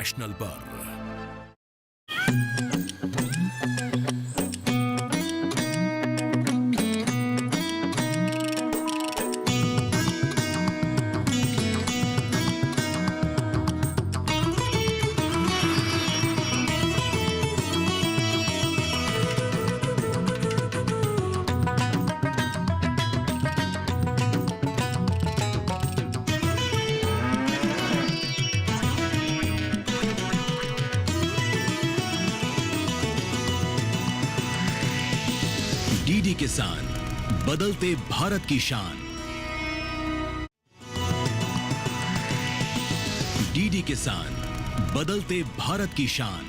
National पर। DD किसान, बदलते भारत की शान। डीडी किसान, बदलते भारत की शान।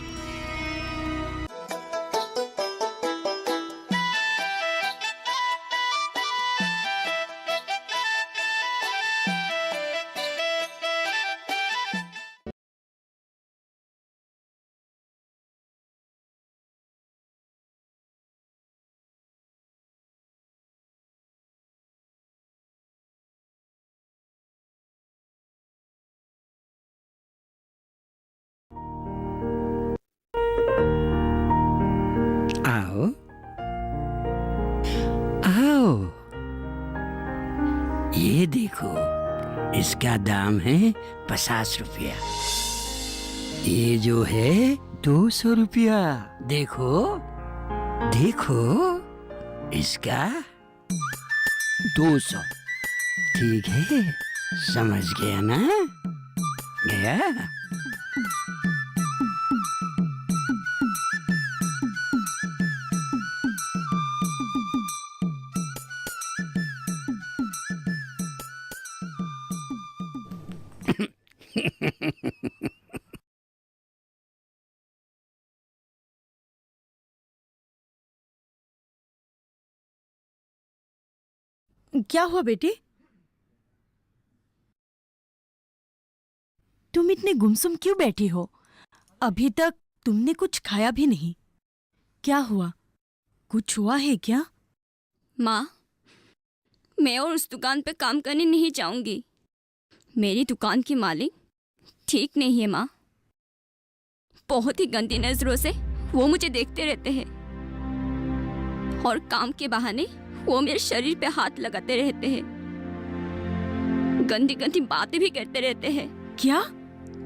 आओ आओ, ये देखो, इसका दाम है 50 रुपया। ये जो है 200 रुपया। देखो देखो, इसका 200। ठीक है, समझ गया ना? गया? क्या हुआ बेटी? तुम इतने गुमसुम क्यों बैठी हो? अभी तक तुमने कुछ खाया भी नहीं। क्या हुआ? कुछ हुआ है क्या? माँ, मैं और उस दुकान पे काम करने नहीं चाहूंगी। मेरी दुकान की मालिक ठीक नहीं है माँ। बहुत ही गंदी नजरों से वो मुझे देखते रहते हैं और काम के बहाने वो मेरे शरीर पे हाथ लगाते रहते हैं, गंदी गंदी बातें भी करते रहते हैं। क्या?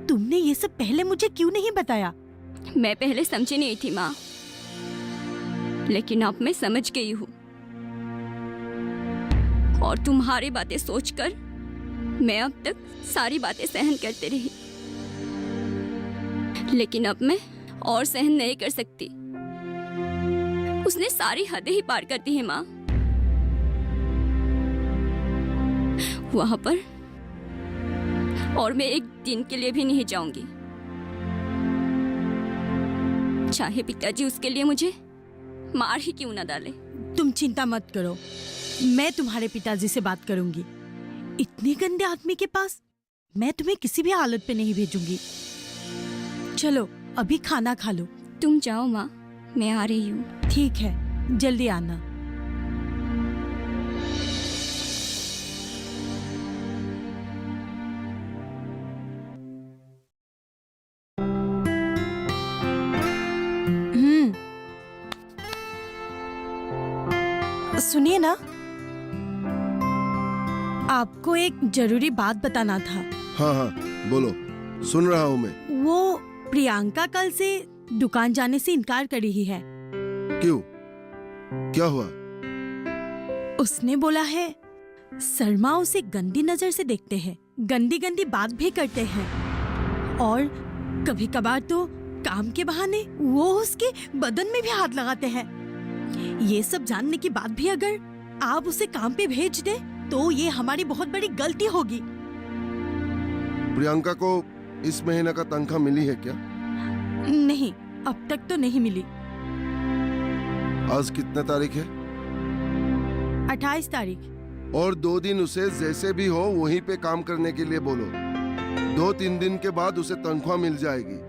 तुमने ये सब पहले मुझे क्यों नहीं बताया? मैं पहले समझी नहीं थी माँ, लेकिन अब मैं समझ गई हूँ। और तुम्हारी बातें सोचकर मैं अब तक सारी बातें सहन करते रही, लेकिन अब मैं और सहन नहीं कर सकती। उसने सारी हदें ही पार कर दी है माँ। वहां पर और मैं एक दिन के लिए भी नहीं जाऊंगी, चाहे पिताजी उसके लिए मुझे मार ही क्यों ना डाले। तुम चिंता मत करो, मैं तुम्हारे पिताजी से बात करूंगी। इतने गंदे आदमी के पास मैं तुम्हें किसी भी हालत पे नहीं भेजूंगी। चलो अभी खाना खा लो। तुम जाओ माँ, मैं आ रही हूँ। ठीक है, जल्दी आना। सुनिए ना, आपको एक जरूरी बात बताना था। हाँ हाँ, बोलो, सुन रहा हूँ मैं। वो प्रियंका कल से दुकान जाने से इनकार कर रही है। क्यों? क्या हुआ? उसने बोला है शर्मा उसे गंदी नजर से देखते हैं, गंदी गंदी बात भी करते हैं और कभी कभार तो काम के बहाने वो उसके बदन में भी हाथ लगाते हैं। ये सब जानने के बाद भी अगर आप उसे काम पे भेज दे तो ये हमारी बहुत बड़ी गलती होगी। प्रियंका को इस महीने का तनख्वाह मिली है क्या? नहीं, अब तक तो नहीं मिली। आज कितने तारीख है? 28 तारीख। और 2 दिन उसे जैसे भी हो वहीं पे काम करने के लिए बोलो। 2-3 दिन के बाद उसे तनख्वाह मिल जाएगी,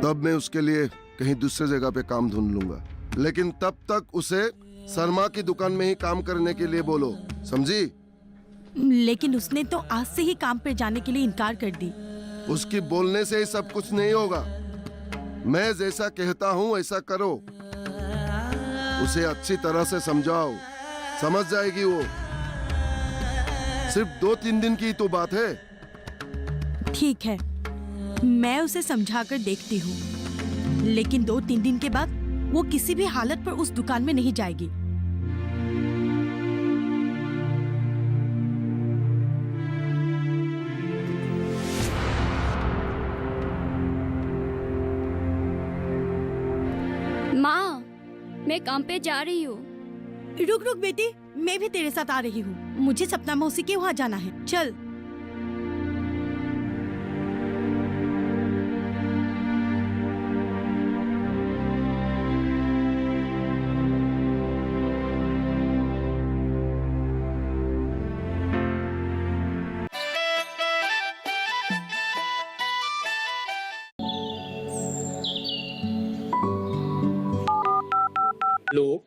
तब मैं उसके लिए कहीं दूसरे जगह पे काम ढूंढ लूंगा। लेकिन तब तक उसे शर्मा की दुकान में ही काम करने के लिए बोलो, समझी? लेकिन उसने तो आज से ही काम पर जाने के लिए इनकार कर दी। उसकी बोलने से ही सब कुछ नहीं होगा। मैं जैसा कहता हूँ ऐसा करो। उसे अच्छी तरह से समझाओ, समझ जाएगी वो। सिर्फ 2-3 दिन की तो बात है। ठीक है, मैं उसे समझाकर देखती हूँ, लेकिन 2-3 दिन के बाद वो किसी भी हालत पर उस दुकान में नहीं जाएगी। माँ, मैं काम पे जा रही हूँ। रुक रुक बेटी, मैं भी तेरे साथ आ रही हूँ। मुझे सपना मौसी के वहाँ जाना है। चल। हेलो।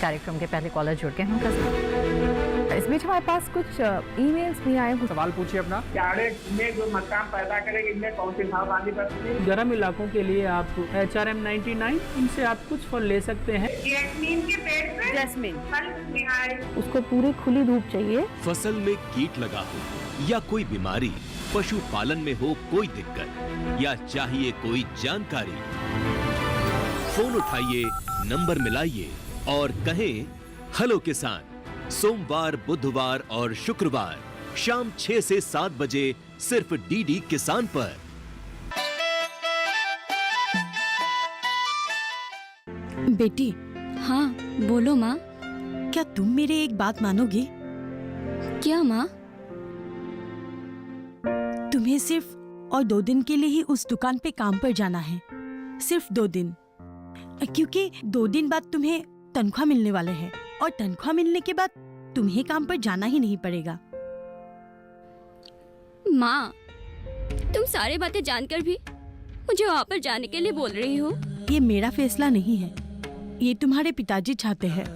कार्यक्रम के पहले कॉलर जुड़ गए हैं उनका साथ। इस बीच हमारे पास कुछ ईमेल्स भी आए हैं। सवाल पूछिए अपना। कैडेट्स में जो मकान पैदा करेंगे, इनमें कौन सी सावधानी बरतनी है? गर्म इलाकों के लिए आप HRM 99 इनसे आप कुछ फल ले सकते हैं। जैस्मीन के पेड़ पे जैस्मिन, फल निहाय। उसको पूरी खुली धूप चाहिए। फसल में कीट लगा हो या कोई बीमारी, पशुपालन में हो कोई दिक्कत या चाहिए कोई जानकारी, फोन उठाइए, नंबर मिलाइए और कहें हेलो किसान। सोमवार, बुधवार और शुक्रवार शाम 6 से 7 बजे सिर्फ DD किसान पर। बेटी, हाँ, बोलो माँ। क्या तुम मेरी एक बात मानोगी? क्या माँ? तुम्हें सिर्फ और 2 दिन के लिए ही उस दुकान पे काम पर जाना है। सिर्फ 2 दिन, क्योंकि 2 दिन बाद तुम्हें तनख्वाह मिलने वाले हैं और तनख्वाह मिलने के बाद तुम्हें काम पर जाना ही नहीं पड़ेगा। माँ, तुम सारी बातें जानकर भी मुझे वहाँ पर जाने के लिए बोल रही हो। ये मेरा फैसला नहीं है, ये तुम्हारे पिताजी चाहते हैं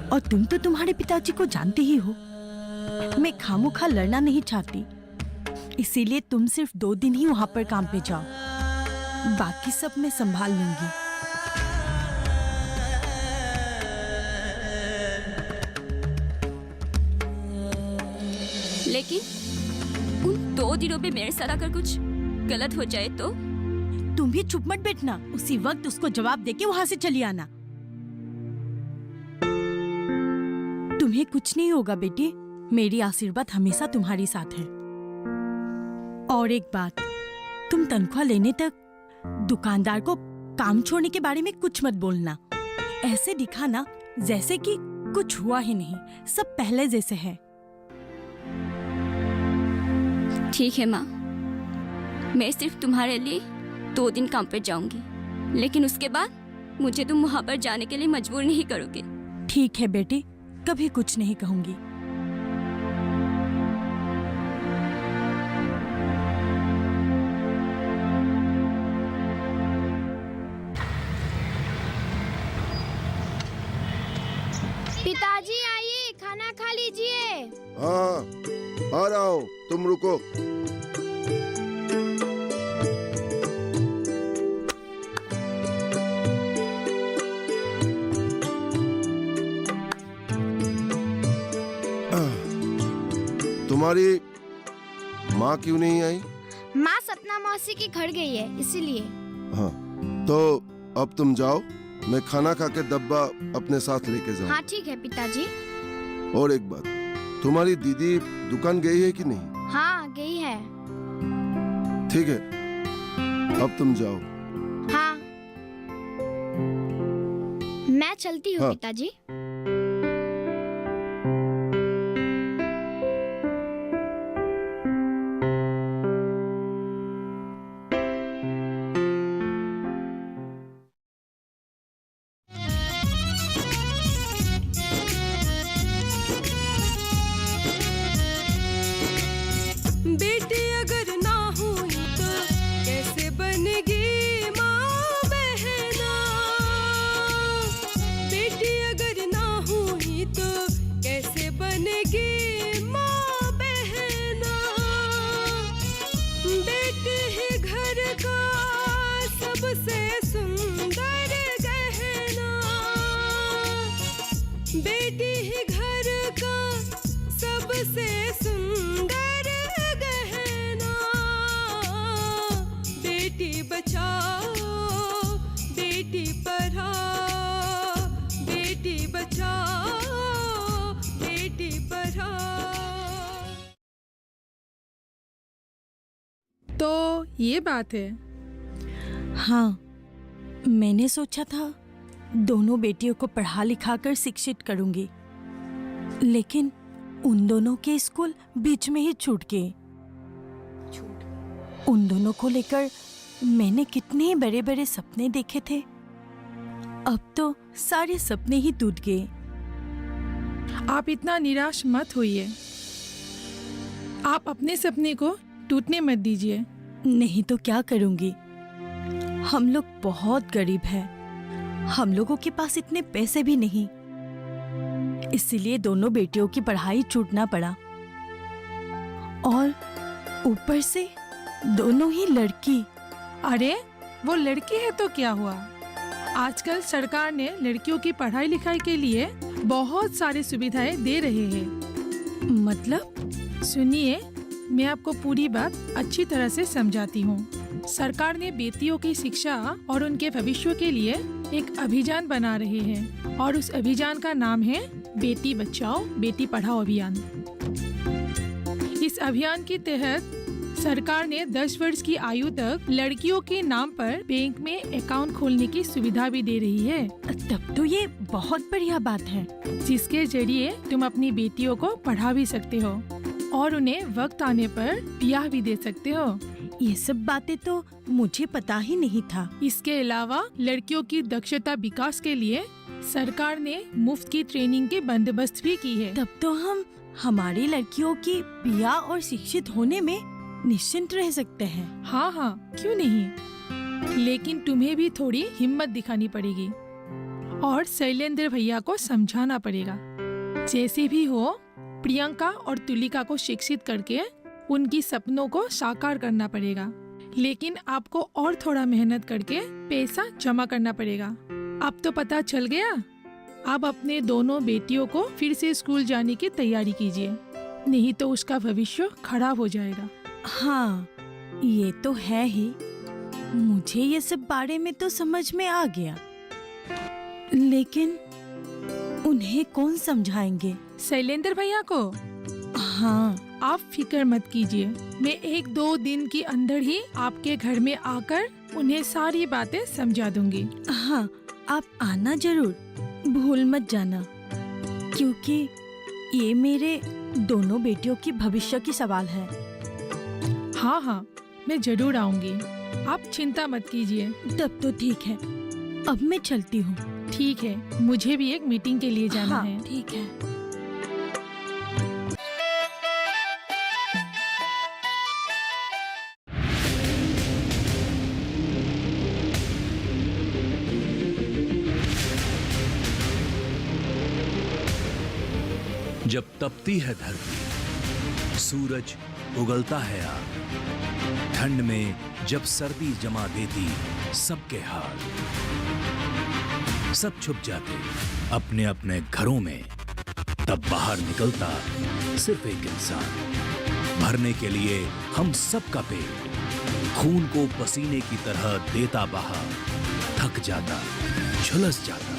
और तुम तो तुम्हारे पिताजी को जानते ही हो। मैं खामोखा लड़ना नहीं चाहती, इसीलिए तुम सिर्फ 2 दिन ही वहाँ पर काम पे जाओ, बाकी सब मैं संभाल लूंगी। लेकिन उन 2 दिनों में मेरे साथ अगर कुछ गलत हो जाए तो? तुम भी चुप मत बैठना, उसी वक्त उसको जवाब देके वहाँ से चली आना। तुम्हें कुछ नहीं होगा बेटी, मेरी आशीर्वाद हमेशा तुम्हारी साथ है। और एक बात, तुम तनख्वाह लेने तक दुकानदार को काम छोड़ने के बारे में कुछ मत बोलना। ऐसे दिखाना जैसे कि कुछ हुआ ही नहीं, सब पहले जैसे है। ठीक है माँ, मैं सिर्फ तुम्हारे लिए 2 दिन काम पर जाऊंगी, लेकिन उसके बाद मुझे तुम वहाँ पर जाने के लिए मजबूर नहीं करोगे। ठीक है बेटी, कभी कुछ नहीं कहूंगी। पिताजी आइए, खाना खा लीजिए। हाँ, आ रहा हूँ, तुम रुको। तुम्हारी माँ क्यों नहीं आई? माँ सपना मौसी के घर गई है, इसीलिए। हाँ, तो अब तुम जाओ, मैं खाना खा के डब्बा अपने साथ लेके जाऊँ। हाँ ठीक है पिताजी। और एक बात, तुम्हारी दीदी दुकान गई है कि नहीं? हाँ गई है। ठीक है, अब तुम जाओ। हाँ, मैं चलती हूँ हाँ। पिताजी। बेटी अगर ना हुई तो कैसे बनेगी माँ बहना। बेटी अगर तो ये बात है। हाँ, मैंने सोचा था दोनों बेटियों को पढ़ा लिखा कर शिक्षित करूंगी, लेकिन उन दोनों के स्कूल बीच में ही छूट गए। उन दोनों को लेकर मैंने कितने बड़े बड़े सपने देखे थे, अब तो सारे सपने ही टूट गए। आप इतना निराश मत होइए। आप अपने सपने को टूटने मत दीजिए। नहीं तो क्या करूंगी, हम लोग बहुत गरीब हैं, हम लोगों के पास इतने पैसे भी नहीं, इसलिए दोनों बेटियों की पढ़ाई छूटना पड़ा। और ऊपर से दोनों ही लड़की। अरे वो लड़की है तो क्या हुआ, आजकल सरकार ने लड़कियों की पढ़ाई लिखाई के लिए बहुत सारी सुविधाएं दे रहे हैं। मतलब? सुनिए, मैं आपको पूरी बात अच्छी तरह से समझाती हूँ। सरकार ने बेटियों की शिक्षा और उनके भविष्य के लिए एक अभियान बना रहे हैं, और उस अभियान का नाम है बेटी बचाओ बेटी पढ़ाओ अभियान। इस अभियान के तहत सरकार ने 10 वर्ष की आयु तक लड़कियों के नाम पर बैंक में अकाउंट खोलने की सुविधा भी दे रही है। तब तो ये बहुत बढ़िया बात है, जिसके जरिए तुम अपनी बेटियों को पढ़ा भी सकते हो और उन्हें वक्त आने पर ब्याह भी दे सकते हो। ये सब बातें तो मुझे पता ही नहीं था। इसके अलावा लड़कियों की दक्षता विकास के लिए सरकार ने मुफ्त की ट्रेनिंग के बंदोबस्त भी की है। तब तो हम हमारी लड़कियों की ब्याह और शिक्षित होने में निश्चिंत रह सकते हैं। हाँ हाँ, क्यों नहीं, लेकिन तुम्हें भी थोड़ी हिम्मत दिखानी पड़ेगी और शैलेंद्र भैया को समझाना पड़ेगा। जैसे भी हो, प्रियंका और तुलिका को शिक्षित करके उनकी सपनों को साकार करना पड़ेगा, लेकिन आपको और थोड़ा मेहनत करके पैसा जमा करना पड़ेगा। अब तो पता चल गया। अब अपने दोनों बेटियों को फिर से स्कूल जाने की तैयारी कीजिए, नहीं तो उसका भविष्य खराब हो जाएगा। हाँ, ये तो है ही। मुझे ये सब बारे में तो समझ में आ गया, लेकिन उन्हें कौन समझाएंगे? शैलेंद्र भैया को? हाँ। आप फिक्र मत कीजिए, मैं 1-2 दिन के अंदर ही आपके घर में आकर उन्हें सारी बातें समझा दूंगी। हाँ, आप आना जरूर, भूल मत जाना, क्योंकि ये मेरे दोनों बेटियों की भविष्य की सवाल है। हाँ हाँ, मैं जरूर आऊंगी, आप चिंता मत कीजिए। तब तो ठीक है, अब मैं चलती हूँ। ठीक है, मुझे भी एक मीटिंग के लिए जाना है। ठीक है। जब तपती है धरती, सूरज उगलता है आग, ठंड में जब सर्दी जमा देती सबके हाल, सब छुप जाते अपने अपने घरों में, तब बाहर निकलता सिर्फ एक इंसान, भरने के लिए हम सबका पेट, खून को पसीने की तरह देता बहा, थक जाता, झुलस जाता,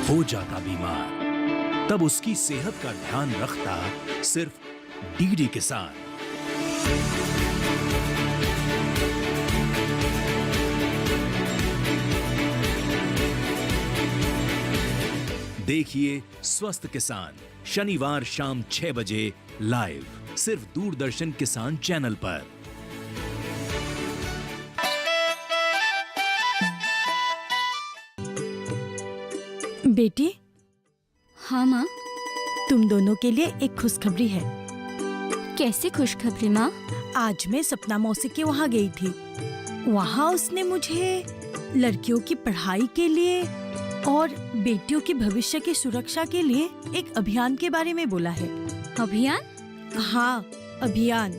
हो जाता बीमार, तब उसकी सेहत का ध्यान रखता सिर्फ डीडी किसान। देखिए स्वस्थ किसान शनिवार शाम 6 बजे लाइव, सिर्फ दूरदर्शन किसान चैनल पर। बेटी। हाँ माँ। तुम दोनों के लिए एक खुशखबरी है। कैसी खुशखबरी माँ? आज मैं सपना मौसी के वहाँ गई थी। वहाँ उसने मुझे लड़कियों की पढ़ाई के लिए और बेटियों के भविष्य की सुरक्षा के लिए एक अभियान के बारे में बोला है। अभियान? हाँ, अभियान।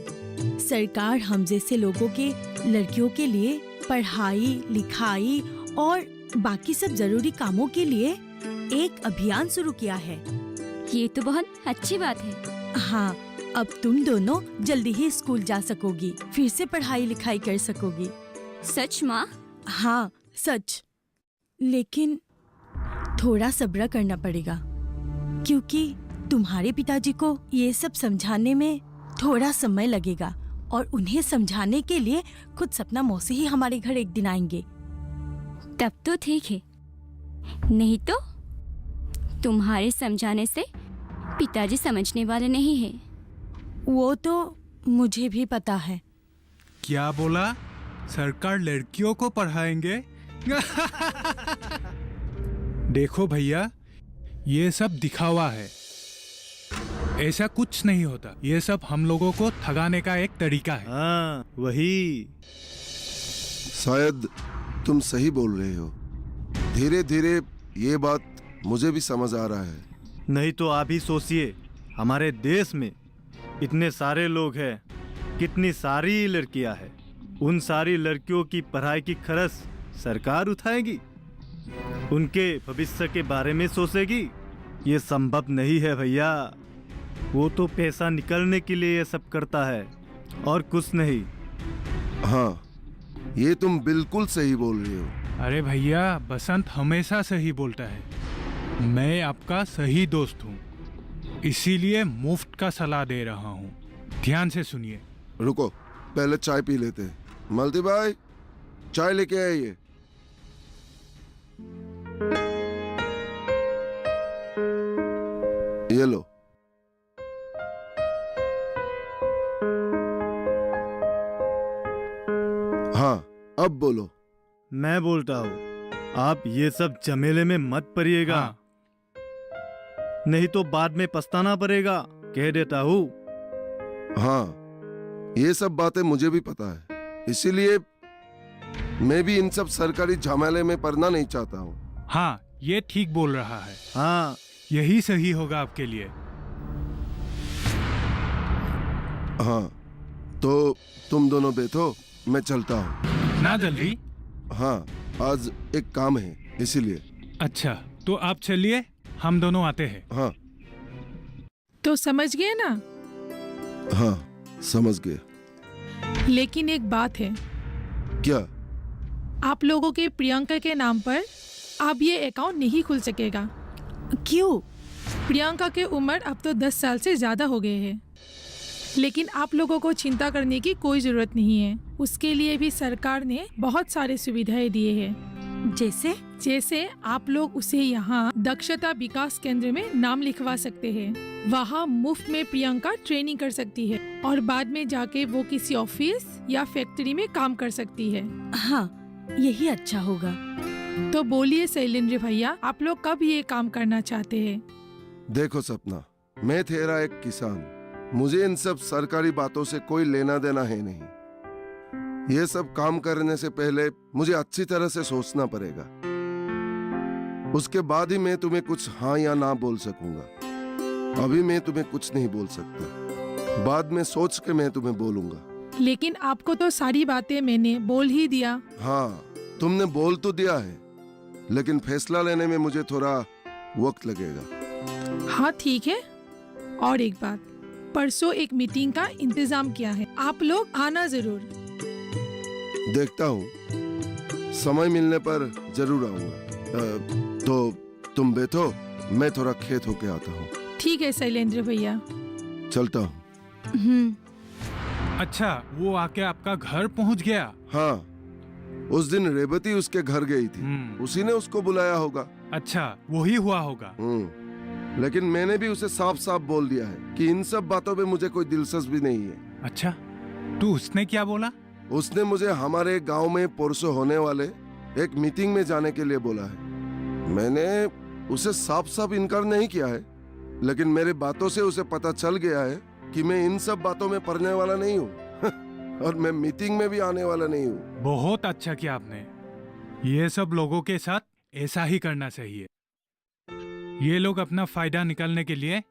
सरकार हम जैसे लोगों के लड़कियों के लिए पढ़ाई लिखाई और बाकी सब जरूरी कामों के लिए एक अभियान शुरू किया है। ये तो बहुत अच्छी बात है। हाँ, अब तुम दोनों जल्दी ही स्कूल जा सकोगी, फिर से पढ़ाई लिखाई कर सकोगी। सच माँ? हाँ सच, लेकिन थोड़ा सब्र करना पड़ेगा, क्योंकि तुम्हारे पिताजी को ये सब समझाने में थोड़ा समय लगेगा और उन्हें समझाने के लिए खुद सपना मौसी ही हमारे घर एक दिन आएंगे। तब तो ठीक है, नहीं तो तुम्हारे समझाने से पिताजी समझने वाले नहीं है। वो तो मुझे भी पता है। क्या बोला? सरकार लड़कियों को पढ़ाएंगे? देखो भैया, ये सब दिखावा है, ऐसा कुछ नहीं होता। ये सब हम लोगों को ठगाने का एक तरीका है। हाँ वही। शायद तुम सही बोल रहे हो। धीरे धीरे ये बात मुझे भी समझ आ रहा है। नहीं तो आप ही सोचिए, हमारे देश में इतने सारे लोग हैं, कितनी सारी लड़कियां हैं, उन सारी लड़कियों की पढ़ाई की खर्च सरकार उठाएगी, उनके भविष्य के बारे में सोचेगी? ये संभव नहीं है भैया। वो तो पैसा निकलने के लिए ये सब करता है और कुछ नहीं। हाँ, ये तुम बिल्कुल सही बोल रहे हो। अरे भैया, बसंत हमेशा सही बोलता है। मैं आपका सही दोस्त हूँ, इसीलिए मुफ्त का सलाह दे रहा हूँ। ध्यान से सुनिए। रुको, पहले चाय पी लेते हैं। मल्टी भाई, चाय लेके आइए। ये लो। हाँ, अब बोलो। मैं बोलता हूँ, आप ये सब झमेले में मत पड़िएगा। हाँ। नहीं तो बाद में पछताना पड़ेगा, कह देता हूँ। हाँ, ये सब बातें मुझे भी पता है, इसीलिए मैं भी इन सब सरकारी झमेले में पड़ना नहीं चाहता हूँ। हाँ, ये ठीक बोल रहा है। हाँ, यही सही होगा आपके लिए। हाँ, तो तुम दोनों बैठो, मैं चलता हूँ। ना जल्दी? हाँ, आज एक काम है, इसीलिए। अच्छा, तो आप चलिए, हम दोनों आते हैं। हाँ। तो समझ गए ना? हाँ, समझ गए। लेकिन एक बात है। क्या? आप लोगों के प्रियंका के नाम पर अब ये अकाउंट नहीं खुल सकेगा। क्यों? प्रियंका की उम्र अब तो 10 साल से ज्यादा हो गए है। लेकिन आप लोगों को चिंता करने की कोई जरूरत नहीं है। उसके लिए भी सरकार ने बहुत सारे सुविधाएं दिए हैं। जैसे आप लोग उसे यहाँ दक्षता विकास केंद्र में नाम लिखवा सकते हैं। वहाँ मुफ्त में प्रियंका ट्रेनिंग कर सकती है और बाद में जाके वो किसी ऑफिस या फैक्ट्री में काम कर सकती है। हाँ, यही अच्छा होगा। तो बोलिए शैलेंद्र भैया, आप लोग कब ये काम करना चाहते हैं? देखो सपना, मैं तेरा एक किसान, मुझे इन सब सरकारी बातों से कोई लेना देना है नहीं। ये सब काम करने से पहले मुझे अच्छी तरह से सोचना पड़ेगा, उसके बाद ही मैं तुम्हें कुछ हाँ या ना बोल सकूंगा। अभी मैं तुम्हें कुछ नहीं बोल सकता, बाद में सोच के मैं तुम्हें बोलूंगा। लेकिन आपको तो सारी बातें मैंने बोल ही दिया। हाँ, तुमने बोल तो दिया है, लेकिन फैसला लेने में मुझे थोड़ा वक्त लगेगा। हाँ ठीक है। और एक बात, परसों एक मीटिंग का इंतजाम किया है, आप लोग आना जरूर। देखता हूँ, समय मिलने पर जरूर आऊंगा। तो तुम बैठो, मैं थोड़ा खेत होके आता हूँ। ठीक है शैलेंद्र भैया, चलता हूँ। अच्छा, वो आके आपका घर पहुँच गया? हाँ, उस दिन रेवती उसके घर गई थी, उसी ने उसको बुलाया होगा। अच्छा, वही हुआ होगा। लेकिन मैंने भी उसे साफ साफ बोल दिया है कि इन सब बातों में मुझे कोई दिलचस्पी नहीं है। अच्छा, तो उसने क्या बोला? उसने मुझे हमारे गांव में परसों होने वाले एक मीटिंग में जाने के लिए बोला है। मैंने उसे साफ साफ इनकार नहीं किया है, लेकिन मेरे बातों से उसे पता चल गया है कि मैं इन सब बातों में पढ़ने वाला नहीं हूँ और मैं मीटिंग में भी आने वाला नहीं हूँ। बहुत अच्छा किया आपने। ये सब लोगों के साथ ऐसा ही करना चाहिए। ये लोग अपना फायदा निकालने के लिए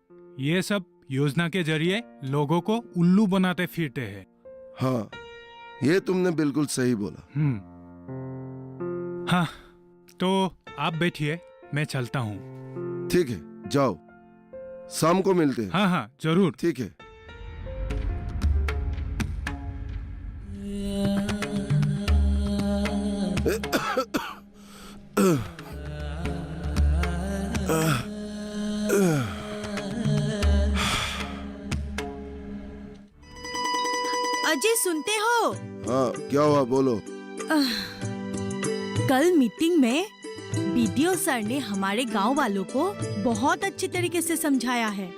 ये सब योजना के जरिए लोगों को उल्लू बनाते फिरते हैं। हाँ, ये तुमने बिल्कुल सही बोला। हाँ, तो आप बैठिए, मैं चलता हूँ। ठीक है, जाओ, शाम को मिलते हैं। हाँ हाँ जरूर। ठीक है। अजय हाँ, क्या हुआ बोलो। कल मीटिंग में बीडीओ सर ने हमारे गांव वालों को बहुत अच्छी तरीके से समझाया है।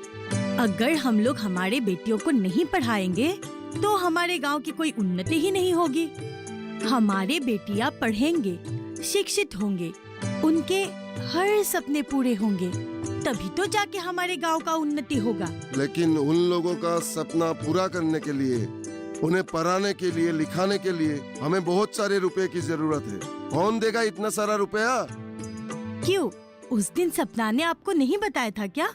अगर हम लोग हमारे बेटियों को नहीं पढ़ाएंगे तो हमारे गांव की कोई उन्नति ही नहीं होगी। हमारे बेटियां पढ़ेंगे, शिक्षित होंगे, उनके हर सपने पूरे होंगे, तभी तो जाके हमारे गांव का उन्नति होगा। लेकिन उन लोगों का सपना पूरा करने के लिए, उन्हें पढ़ाने के लिए, लिखाने के लिए हमें बहुत सारे रुपए की जरूरत है। कौन देगा इतना सारा रुपया? क्यों, उस दिन सपना ने आपको नहीं बताया था क्या?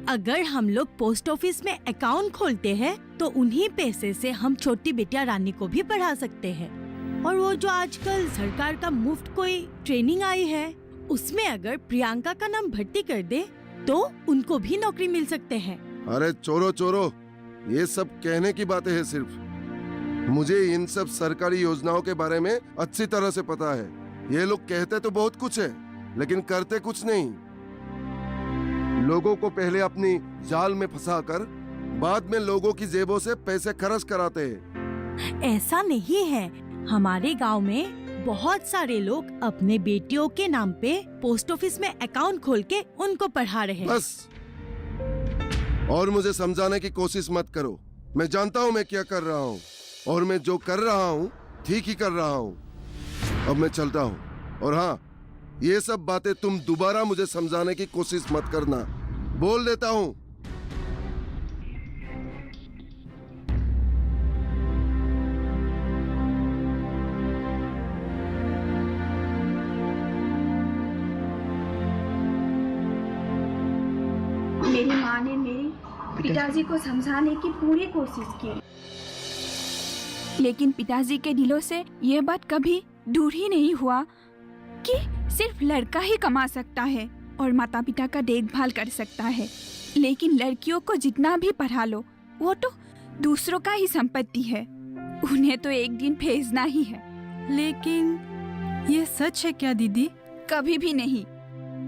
अगर हम लोग पोस्ट ऑफिस में अकाउंट खोलते हैं तो उन्हीं पैसे से हम छोटी बेटिया रानी को भी पढ़ा सकते हैं। और वो जो आजकल सरकार का मुफ्त कोई ट्रेनिंग आई है, उसमें अगर प्रियंका का नाम भर्ती कर दे तो उनको भी नौकरी मिल सकते हैं। अरे चोरो चोरो, ये सब कहने की बातें हैं सिर्फ। मुझे इन सब सरकारी योजनाओं के बारे में अच्छी तरह से पता है। ये लोग कहते तो बहुत कुछ है, लेकिन करते कुछ नहीं। लोगों को पहले अपनी जाल में फंसाकर बाद में लोगों की जेबों से पैसे खर्च कराते हैं। ऐसा नहीं है, हमारे गांव में बहुत सारे लोग अपने बेटियों के नाम पे पोस्ट ऑफिस में अकाउंट खोल के उनको पढ़ा रहे हैं। बस, और मुझे समझाने की कोशिश मत करो। मैं जानता हूँ मैं क्या कर रहा हूँ, और मैं जो कर रहा हूँ ठीक ही कर रहा हूँ। अब मैं चलता हूँ। और हाँ, ये सब बातें तुम दोबारा मुझे समझाने की कोशिश मत करना, बोल देता हूँ। मेरी माँ ने मेरे पिताजी को समझाने की पूरी कोशिश की, लेकिन पिताजी के दिलों से यह बात कभी दूर ही नहीं हुआ कि सिर्फ लड़का ही कमा सकता है और माता पिता का देखभाल कर सकता है। लेकिन लड़कियों को जितना भी पढ़ा लो, वो तो दूसरों का ही संपत्ति है, उन्हें तो एक दिन भेजना ही है। लेकिन ये सच है क्या दीदी? कभी भी नहीं।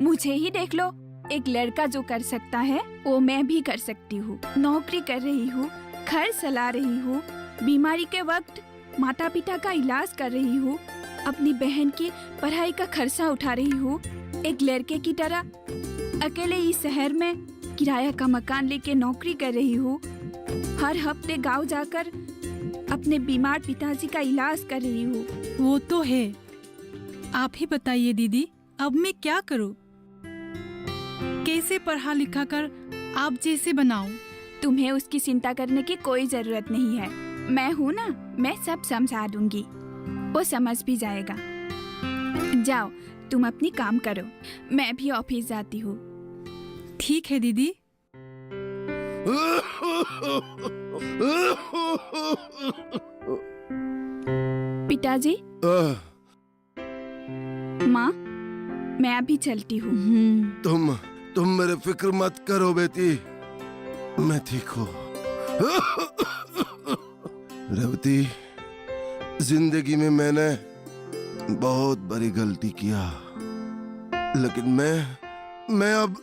मुझे ही देख लो, एक लड़का जो कर सकता है वो मैं भी कर सकती हूँ। नौकरी कर रही हूँ, घर चला रही हूँ, बीमारी के वक्त माता पिता का इलाज कर रही हूँ, अपनी बहन की पढ़ाई का खर्चा उठा रही हूँ। एक लड़के की तरह अकेले इस शहर में किराया का मकान लेके नौकरी कर रही हूँ। हर हफ्ते गांव जाकर अपने बीमार पिताजी का इलाज कर रही हूँ। वो तो है। आप ही बताइए दीदी, अब मैं क्या करूँ? कैसे पढ़ा लिखा कर आप जैसे बनाऊं? तुम्हें उसकी चिंता करने की कोई जरूरत नहीं है। मैं हूँ ना, मैं सब समझा दूंगी, वो समझ भी जाएगा। जाओ, तुम अपनी काम करो, मैं भी ऑफिस जाती हूँ। ठीक है दीदी। पिताजी, माँ, मैं अभी चलती हूँ। तुम मेरे फिक्र मत करो बेटी, मैं ठीक हूँ। रेवती, जिंदगी में मैंने बहुत बड़ी गलती किया, लेकिन मैं अब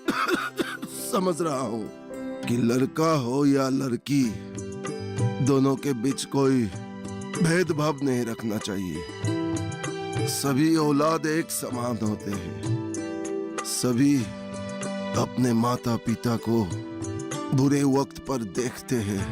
समझ रहा हूँ कि लड़का हो या लड़की, दोनों के बीच कोई भेदभाव नहीं रखना चाहिए। सभी औलाद एक समान होते हैं। सभी अपने माता पिता को बुरे वक्त पर देखते हैं।